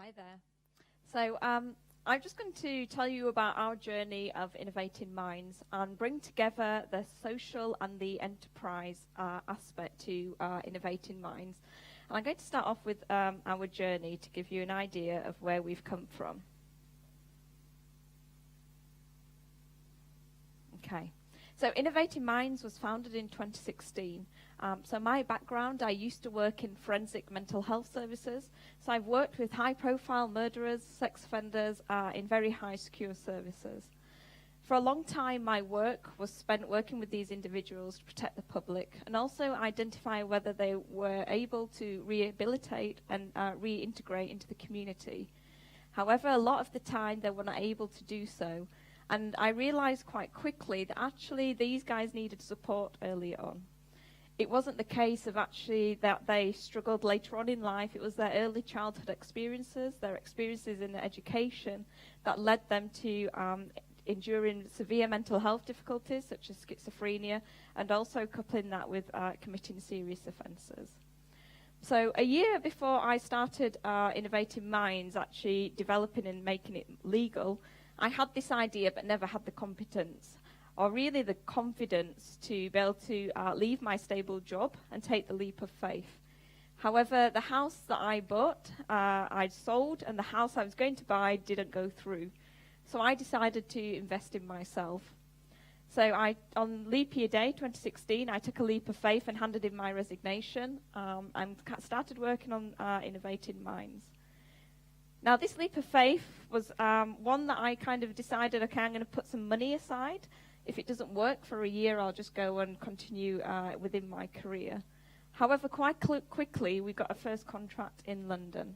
Hi there. So I'm just going to tell you about our journey of Innovating Minds and bring together the social and the enterprise aspect to Innovating Minds. And I'm going to start off with our journey to give you an idea of where we've come from. Okay. So Innovating Minds was founded in 2016. So my background, I used to work in forensic mental health services. So I've worked with high-profile murderers, sex offenders in very high-secure services. For a long time, my work was spent working with these individuals to protect the public and also identify whether they were able to rehabilitate and reintegrate into the community. However, a lot of the time, they were not able to do so. And I realized quite quickly that actually these guys needed support early on. It wasn't the case of actually that they struggled later on in life. It was their early childhood experiences, their experiences in their education that led them to enduring severe mental health difficulties such as schizophrenia and also coupling that with committing serious offences. So a year before I started Innovating Minds, actually developing and making it legal, I had this idea but never had the competence or really the confidence to be able to leave my stable job and take the leap of faith. However, the house that I bought, I'd sold, and the house I was going to buy didn't go through. So I decided to invest in myself. So on leap year day, 2016, I took a leap of faith and handed in my resignation and started working on Innovating Minds. Now, this leap of faith was one that I kind of decided, okay, I'm going to put some money aside. If it doesn't work for a year, I'll just go and continue within my career. However, quite quickly, we got a first contract in London.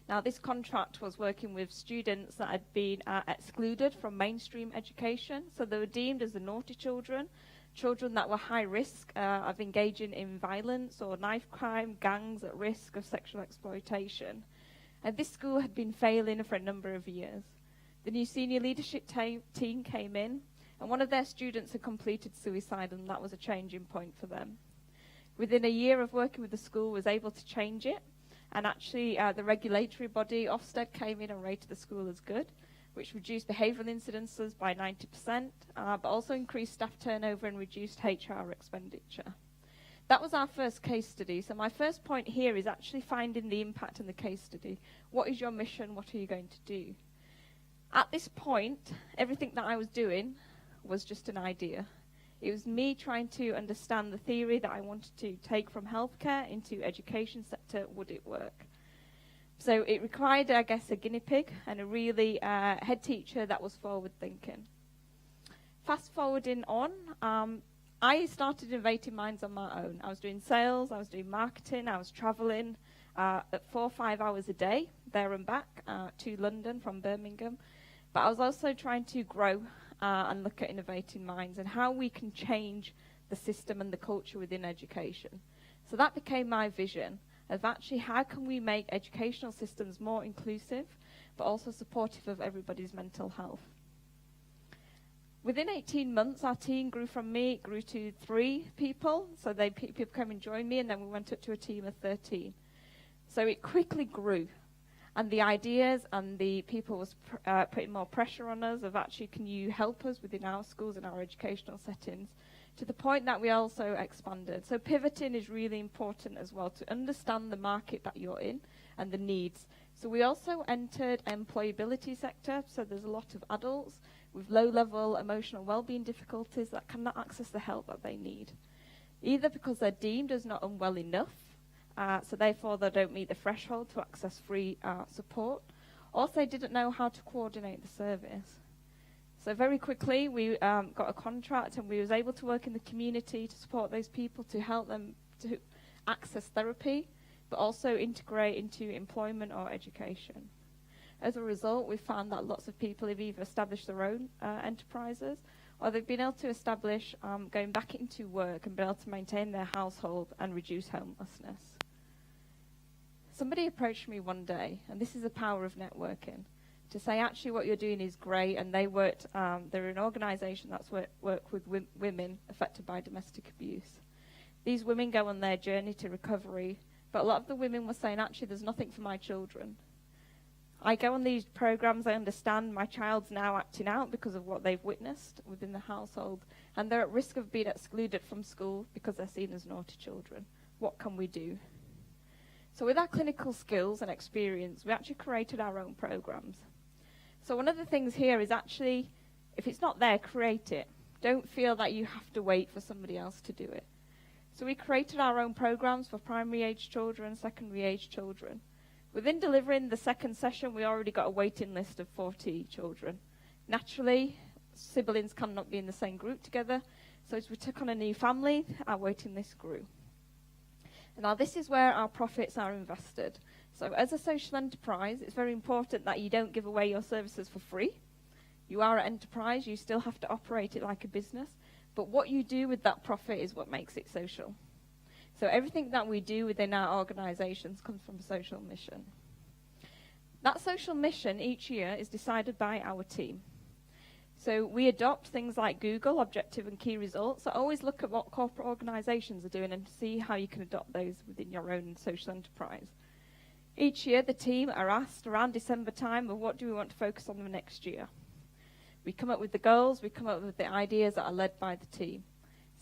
Now, this contract was working with students that had been excluded from mainstream education. So they were deemed as the naughty children, children that were high risk of engaging in violence or knife crime, gangs at risk of sexual exploitation. And this school had been failing for a number of years. The new senior leadership team came in, and one of their students had completed suicide, and that was a changing point for them. Within a year of working with the school, was able to change it, and actually the regulatory body, Ofsted, came in and rated the school as good, which reduced behavioural incidences by 90%, but also increased staff turnover and reduced HR expenditure. That was our first case study. So my first point here is actually finding the impact in the case study. What is your mission? What are you going to do? At this point, everything that I was doing was just an idea. It was me trying to understand the theory that I wanted to take from healthcare into education sector. Would it work? So it required, I guess, a guinea pig and a really head teacher that was forward thinking. Fast forwarding on, I started Innovating Minds on my own. I was doing sales, I was doing marketing, I was traveling at 4 or 5 hours a day, there and back to London from Birmingham. But I was also trying to grow and look at Innovating Minds and how we can change the system and the culture within education. So that became my vision of actually how can we make educational systems more inclusive, but also supportive of everybody's mental health. Within 18 months, our team grew from me, it grew to 3 people. So people came and joined me, and then we went up to a team of 13. So it quickly grew. And the ideas and the people was putting more pressure on us of actually, can you help us within our schools and our educational settings, to the point that we also expanded. So pivoting is really important as well, to understand the market that you're in and the needs. So we also entered employability sector. So there's a lot of adults with low-level emotional well-being difficulties that cannot access the help that they need, either because they're deemed as not unwell enough, so therefore they don't meet the threshold to access free support, or they didn't know how to coordinate the service. So very quickly we got a contract, and we was able to work in the community to support those people, to help them to access therapy, but also integrate into employment or education. As a result, we found that lots of people have either established their own enterprises, or they've been able to establish going back into work and be able to maintain their household and reduce homelessness. Somebody approached me one day, and this is the power of networking, to say actually what you're doing is great, and they're an organisation that's work with women affected by domestic abuse. These women go on their journey to recovery, but a lot of the women were saying actually there's nothing for my children. I go on these programs, I understand my child's now acting out because of what they've witnessed within the household, and they're at risk of being excluded from school because they're seen as naughty children. What can we do? So with our clinical skills and experience, we actually created our own programs. So one of the things here is actually, if it's not there, create it. Don't feel that you have to wait for somebody else to do it. So we created our own programs for primary age children, secondary age children. Within delivering the second session, we already got a waiting list of 40 children. Naturally, siblings cannot be in the same group together, so as we took on a new family, our waiting list grew. And now this is where our profits are invested. So as a social enterprise, it's very important that you don't give away your services for free. You are an enterprise, you still have to operate it like a business, but what you do with that profit is what makes it social. So everything that we do within our organizations comes from a social mission. That social mission each year is decided by our team. So we adopt things like Google, objective and key results. So always look at what corporate organizations are doing and see how you can adopt those within your own social enterprise. Each year the team are asked around December time of what do we want to focus on the next year. We come up with the goals, we come up with the ideas that are led by the team.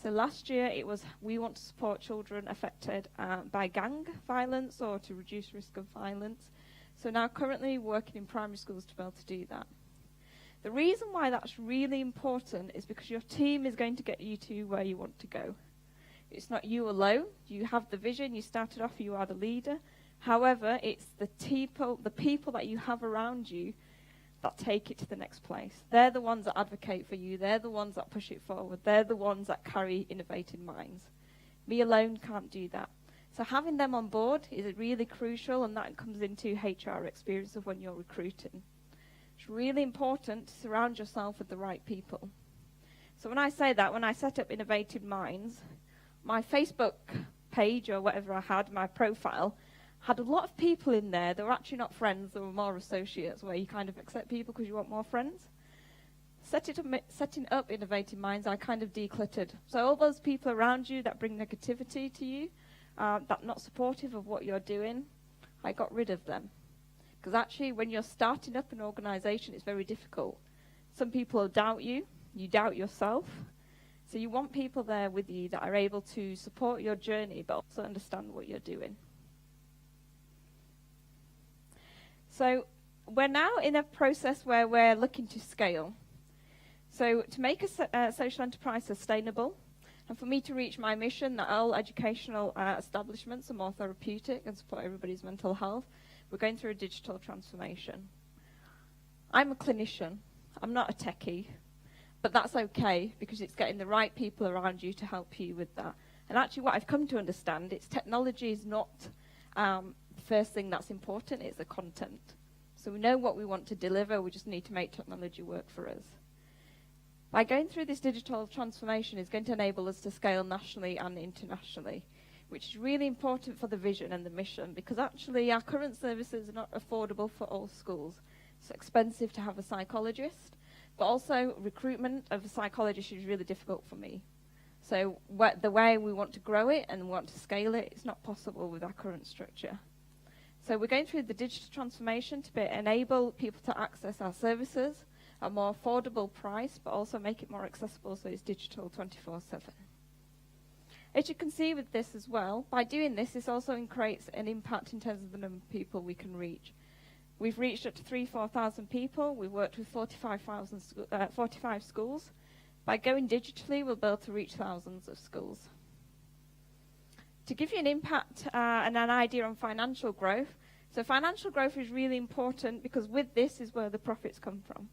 So last year it was we want to support children affected by gang violence or to reduce risk of violence. So now currently working in primary schools to be able to do that. The reason why that's really important is because your team is going to get you to where you want to go. It's not you alone. You have the vision, you started off, you are the leader. However, it's the people that you have around you that take it to the next place. They're the ones that advocate for you. They're the ones that push it forward. They're the ones that carry Innovating Minds. Me alone can't do that. So having them on board is really crucial, and that comes into HR experience of when you're recruiting. It's really important to surround yourself with the right people. So when I say that, when I set up Innovating Minds, my Facebook page or whatever I had, my profile, had a lot of people in there that were actually not friends, they were more associates, where you kind of accept people because you want more friends. Setting up Innovating Minds, I kind of decluttered. So all those people around you that bring negativity to you, that are not supportive of what you're doing, I got rid of them. Because actually, when you're starting up an organization, it's very difficult. Some people will doubt you, you doubt yourself. So you want people there with you that are able to support your journey, but also understand what you're doing. So we're now in a process where we're looking to scale. So to make a social enterprise sustainable, and for me to reach my mission that all educational establishments are more therapeutic and support everybody's mental health, we're going through a digital transformation. I'm a clinician. I'm not a techie, but that's okay because it's getting the right people around you to help you with that. And actually what I've come to understand, it's technology is not the first thing that's important, it's the content. So we know what we want to deliver, we just need to make technology work for us. By going through this digital transformation is going to enable us to scale nationally and internationally, which is really important for the vision and the mission, because actually our current services are not affordable for all schools. It's expensive to have a psychologist, but also recruitment of a psychologist is really difficult for me. So the way we want to grow it and want to scale it, it's not possible with our current structure. So we're going through the digital transformation to enable people to access our services at a more affordable price, but also make it more accessible so it's digital 24/7. As you can see with this as well, by doing this, this also creates an impact in terms of the number of people we can reach. We've reached up to 3,000-4,000 people. We've worked with 45 schools. By going digitally, we'll be able to reach thousands of schools. To give you an impact and an idea on financial growth, so financial growth is really important because with this is where the profits come from.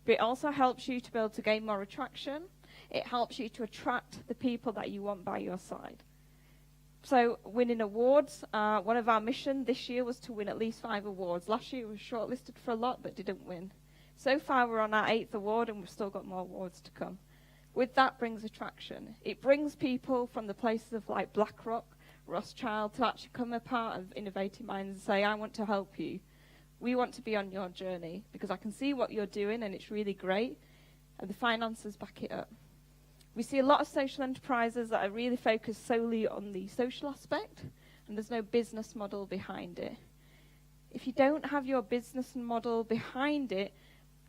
But it also helps you to be able to gain more attraction. It helps you to attract the people that you want by your side. So winning awards, one of our mission this year was to win at least 5 awards. Last year we were shortlisted for a lot but didn't win. So far we're on our 8th award and we've still got more awards to come. With that brings attraction. It brings people from the places of like BlackRock, Rothschild to actually come a part of Innovating Minds and say, I want to help you. We want to be on your journey because I can see what you're doing and it's really great and the finances back it up. We see a lot of social enterprises that are really focused solely on the social aspect and there's no business model behind it. If you don't have your business model behind it,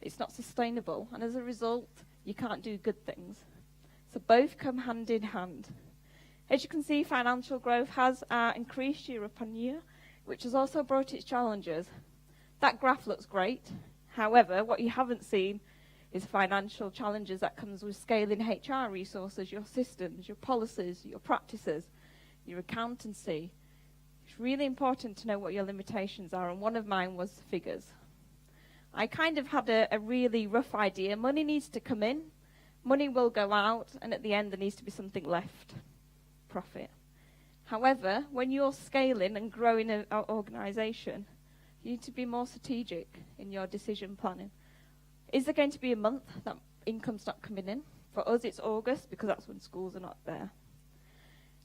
it's not sustainable. And as a result, you can't do good things. So both come hand in hand. As you can see, financial growth has increased year upon year, which has also brought its challenges. That graph looks great. However, what you haven't seen is financial challenges that comes with scaling HR resources, your systems, your policies, your practices, your accountancy. It's really important to know what your limitations are, and one of mine was figures. I kind of had a really rough idea. Money needs to come in, money will go out, and at the end there needs to be something left, profit. However, when you're scaling and growing an organisation, you need to be more strategic in your decision planning. Is there going to be a month that income's not coming in? For us, it's August, because that's when schools are not there.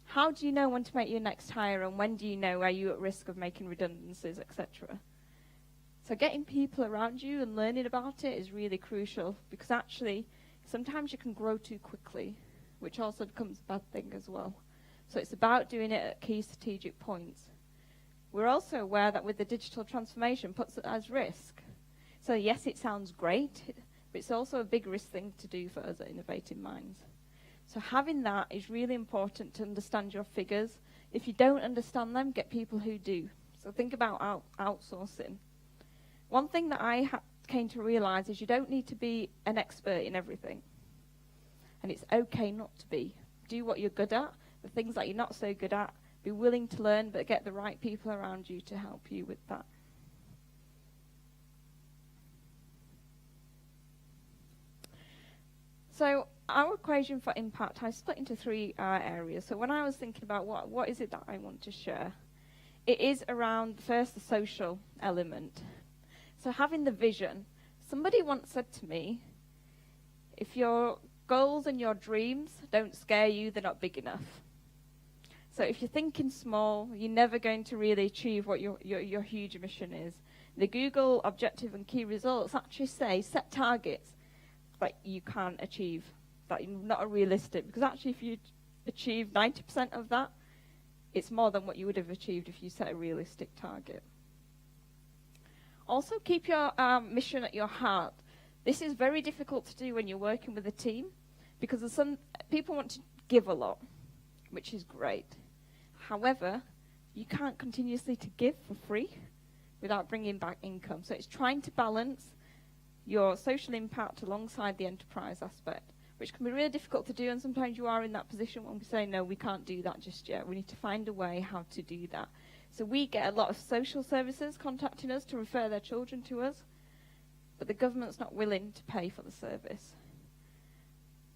How do you know when to make your next hire, and when do you know are you at risk of making redundancies, etc.? So getting people around you and learning about it is really crucial, because actually sometimes you can grow too quickly, which also becomes a bad thing as well. So it's about doing it at key strategic points. We're also aware that with the digital transformation puts it as risk. So yes, it sounds great, but it's also a big risk thing to do for us at Innovating Minds. So having that is really important to understand your figures. If you don't understand them, get people who do. So think about outsourcing. One thing that I came to realize is you don't need to be an expert in everything. And it's okay not to be. Do what you're good at. The things that you're not so good at, be willing to learn, but get the right people around you to help you with that. So our equation for impact, I split into three areas. So when I was thinking about what is it that I want to share, it is around, first, the social element. So having the vision. Somebody once said to me, if your goals and your dreams don't scare you, they're not big enough. So if you're thinking small, you're never going to really achieve what your huge mission is. The Google objective and key results actually say set targets that you can't achieve, that are not realistic. Because actually if you achieve 90% of that, it's more than what you would have achieved if you set a realistic target. Also keep your mission at your heart. This is very difficult to do when you're working with a team, because some people want to give a lot, which is great. However, you can't continuously to give for free without bringing back income. So it's trying to balance your social impact alongside the enterprise aspect, which can be really difficult to do, and sometimes you are in that position when we say, no, we can't do that just yet. We need to find a way how to do that. So we get a lot of social services contacting us to refer their children to us, but the government's not willing to pay for the service.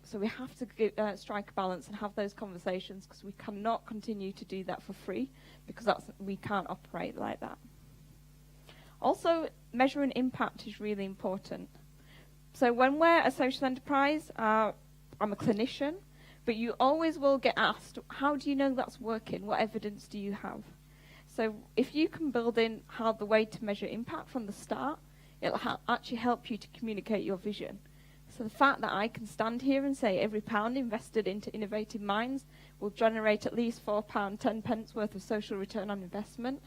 So we have to strike a balance and have those conversations, because we cannot continue to do that for free, because we can't operate like that. Also, measuring impact is really important. So when we're a social enterprise, I'm a clinician, but you always will get asked, how do you know that's working? What evidence do you have? So if you can build in how the way to measure impact from the start, it'll actually help you to communicate your vision. So the fact that I can stand here and say every pound invested into Innovating Minds will generate at least £4.10 worth of social return on investment,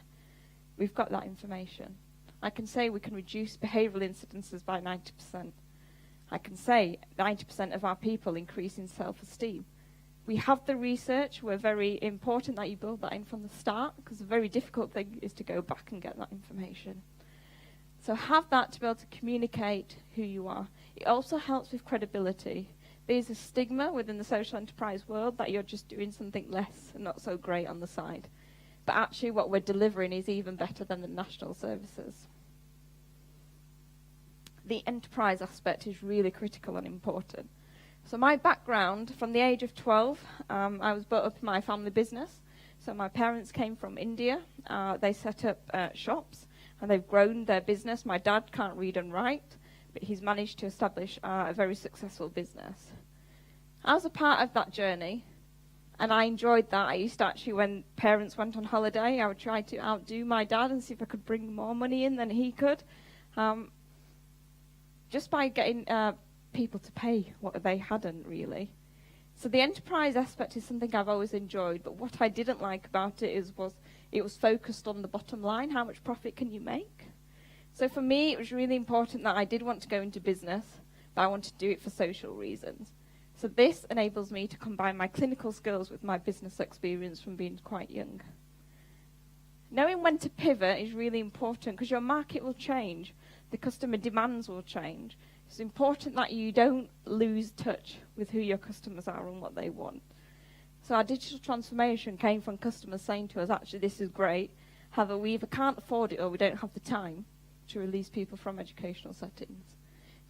we've got that information. I can say we can reduce behavioural incidences by 90%. I can say 90% of our people increase in self-esteem. We have the research. We're very important that you build that in from the start, because the very difficult thing is to go back and get that information. So have that to be able to communicate who you are. It also helps with credibility. There's a stigma within the social enterprise world that you're just doing something less and not so great on the side. But actually what we're delivering is even better than the national services. The enterprise aspect is really critical and important. So my background, from the age of 12, I was brought up in my family business. So my parents came from India. They set up shops, and they've grown their business. My dad can't read and write, but he's managed to establish a very successful business. I was a part of that journey, and I enjoyed that. I used to actually, when parents went on holiday, I would try to outdo my dad and see if I could bring more money in than he could, just by getting people to pay what they hadn't really. So the enterprise aspect is something I've always enjoyed, but what I didn't like about it was it was focused on the bottom line, how much profit can you make? So for me, it was really important that I did want to go into business, but I wanted to do it for social reasons. So this enables me to combine my clinical skills with my business experience from being quite young. Knowing when to pivot is really important because your market will change, the customer demands will change. It's important that you don't lose touch with who your customers are and what they want. So our digital transformation came from customers saying to us, actually, this is great. However, we either can't afford it or we don't have the time to release people from educational settings.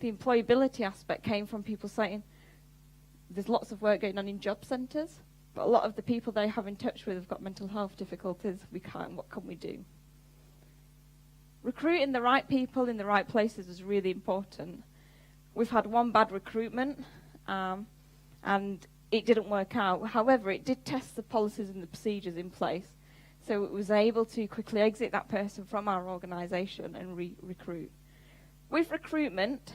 The employability aspect came from people saying, there's lots of work going on in job centres, but a lot of the people they have in touch with have got mental health difficulties. We can't, what can we do? Recruiting the right people in the right places is really important. We've had one bad recruitment, and it didn't work out. However, it did test the policies and the procedures in place. So it was able to quickly exit that person from our organisation and recruit. With recruitment,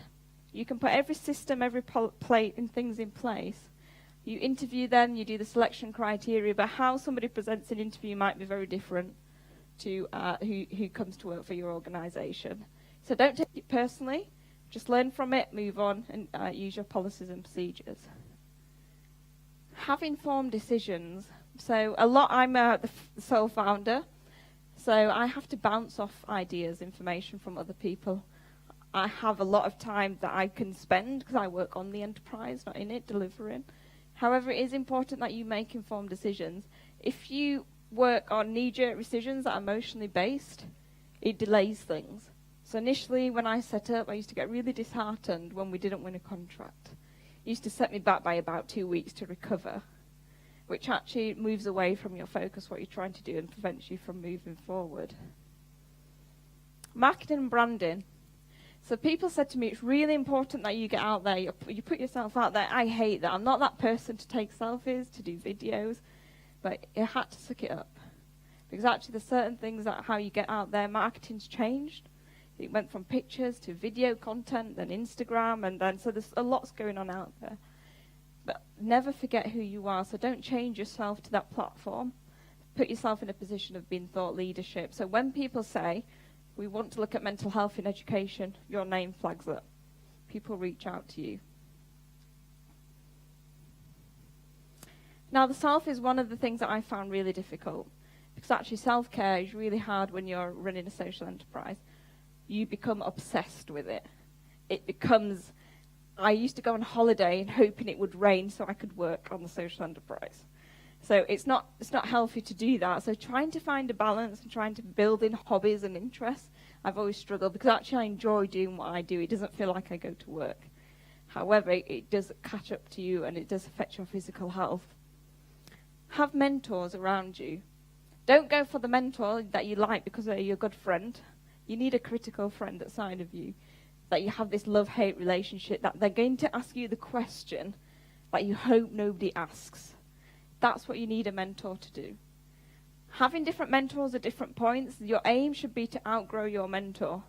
you can put every system, every things in place. You interview them, you do the selection criteria, but how somebody presents an interview might be very different to who comes to work for your organisation. So don't take it personally. Just learn from it, move on, and use your policies and procedures. Have informed decisions. So I'm the sole founder, so I have to bounce off ideas, information from other people. I have a lot of time that I can spend because I work on the enterprise, not in it, delivering. However, it is important that you make informed decisions. If you work on knee-jerk decisions that are emotionally based, it delays things. So initially, when I set up, I used to get really disheartened when we didn't win a contract. It used to set me back by about 2 weeks to recover, which actually moves away from your focus, what you're trying to do, and prevents you from moving forward. Marketing and branding. So people said to me, it's really important that you get out there, you put yourself out there. I hate that. I'm not that person to take selfies, to do videos, but you had to suck it up. Because actually there's certain things that how you get out there, marketing's changed. It went from pictures to video content, then Instagram, and then, so there's a lot's going on out there. But never forget who you are, so don't change yourself to that platform. Put yourself in a position of being thought leadership. So when people say, we want to look at mental health in education, your name flags up. People reach out to you. Now, the self is one of the things that I found really difficult, because actually self-care is really hard when you're running a social enterprise. You become obsessed with it. It becomes, I used to go on holiday and hoping it would rain so I could work on the social enterprise. So it's not healthy to do that. So trying to find a balance and trying to build in hobbies and interests, I've always struggled, because actually I enjoy doing what I do. It doesn't feel like I go to work. However, it does catch up to you and it does affect your physical health. Have mentors around you. Don't go for the mentor that you like because they're your good friend. You need a critical friend outside of you, that you have this love-hate relationship, that they're going to ask you the question that you hope nobody asks. That's what you need a mentor to do. Having different mentors at different points, your aim should be to outgrow your mentor.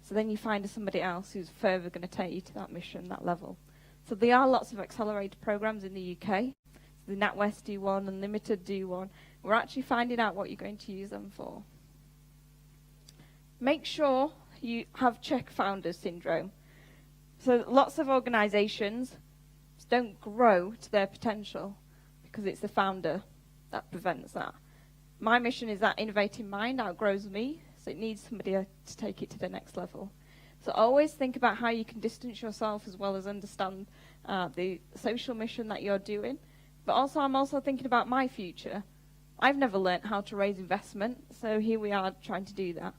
So then you find somebody else who's further going to take you to that mission, that level. So there are lots of accelerator programs in the UK. The NatWest do one, Unlimited do one. We're actually finding out what you're going to use them for. Make sure you have check founder syndrome. So lots of organizations don't grow to their potential because it's the founder that prevents that. My mission is that Innovating Mind outgrows me, so it needs somebody to take it to the next level. So always think about how you can distance yourself as well as understand the social mission that you're doing. But also, I'm also thinking about my future. I've never learnt how to raise investment, so here we are trying to do that.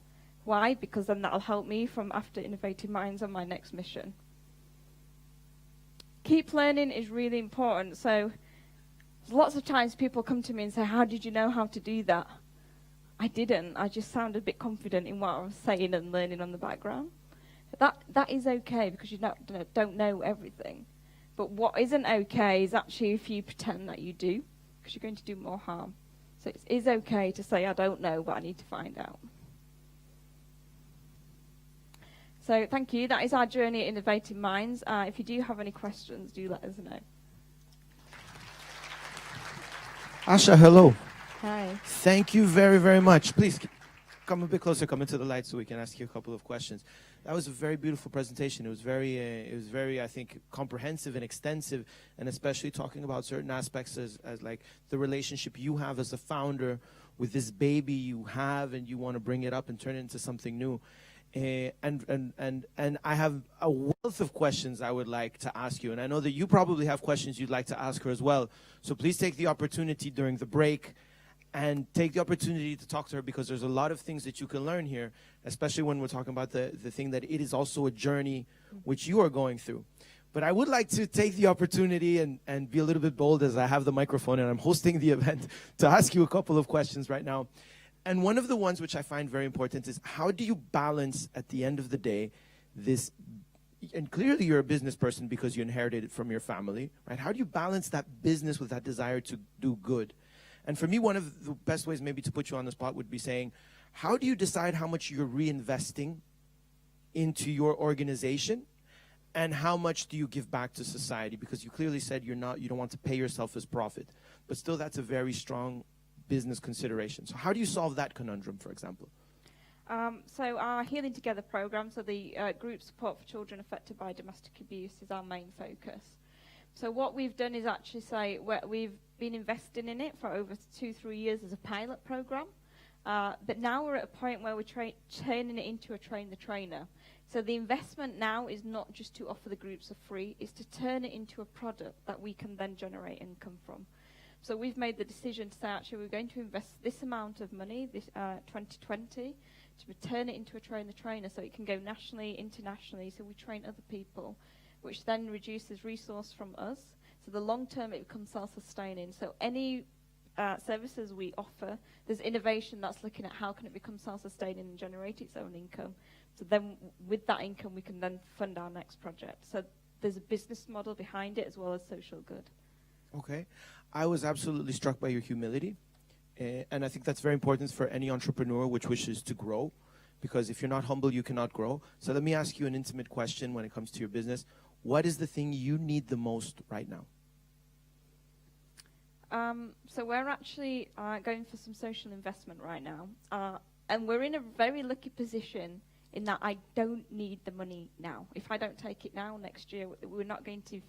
Why? Because then that'll help me from after Innovating Minds on my next mission. Keep learning is really important. So lots of times people come to me and say, how did you know how to do that? I didn't. I just sounded a bit confident in what I was saying and learning on the background. That is okay, because you don't know everything. But what isn't okay is actually if you pretend that you do, because you're going to do more harm. So it is okay to say, I don't know, but I need to find out. So thank you. That is our journey at Innovating Minds. If you do have any questions, do let us know. Asha, hello. Hi. Thank you very, very much. Please come a bit closer, come into the light so we can ask you a couple of questions. That was a very beautiful presentation. It was very, I think, comprehensive and extensive, and especially talking about certain aspects as like the relationship you have as a founder with this baby you have, and you want to bring it up and turn it into something new. And I have a wealth of questions I would like to ask you, and I know that you probably have questions you'd like to ask her as well. So please take the opportunity during the break and take the opportunity to talk to her, because there's a lot of things that you can learn here, especially when we're talking about the thing that it is also a journey which you are going through. But I would like to take the opportunity and be a little bit bold, as I have the microphone and I'm hosting the event, to ask you a couple of questions right now. And one of the ones which I find very important is, how do you balance at the end of the day this, and clearly you're a business person because you inherited it from your family, right? How do you balance that business with that desire to do good? And for me, one of the best ways maybe to put you on the spot would be saying, how do you decide how much you're reinvesting into your organization, and how much do you give back to society? Because you clearly said you don't want to pay yourself as profit, but still that's a very strong business consideration. So how do you solve that conundrum, for example? So our Healing Together program, so the group support for children affected by domestic abuse, is our main focus. So what we've done is actually say we've been investing in it for over 2-3 years as a pilot program, but now we're at a point where we're turning it into a train the trainer. So the investment now is not just to offer the groups for free, it's to turn it into a product that we can then generate income from. So we've made the decision to say, actually, we're going to invest this amount of money, this 2020, to turn it into a train the trainer, so it can go nationally, internationally, so we train other people, which then reduces resource from us. So the long term, it becomes self-sustaining. So any services we offer, there's innovation that's looking at how can it become self-sustaining and generate its own income. So then with that income, we can then fund our next project. So there's a business model behind it as well as social good. Okay. I was absolutely struck by your humility. And I think that's very important for any entrepreneur which wishes to grow, because if you're not humble, you cannot grow. So let me ask you an intimate question when it comes to your business. What is the thing you need the most right now? So we're actually going for some social investment right now. And we're in a very lucky position in that I don't need the money now. If I don't take it now, next year, we're not going to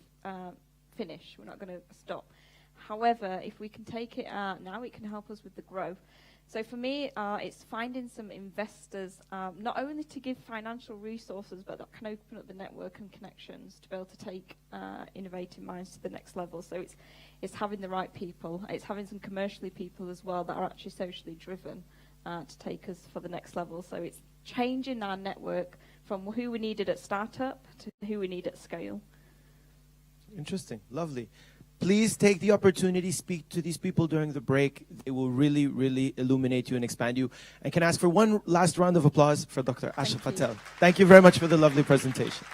finish. We're not going to stop. However, if we can take it now, it can help us with the growth. So for me, it's finding some investors, not only to give financial resources, but that can open up the network and connections to be able to take Innovating Minds to the next level. So it's having the right people. It's having some commercially people as well that are actually socially driven to take us for the next level. So it's changing our network from who we needed at startup to who we need at scale. Interesting. Lovely. Please take the opportunity, speak to these people during the break. They will really, really illuminate you and expand you. And can I ask for one last round of applause for Dr. Asha Patel. Thank you very much for the lovely presentation.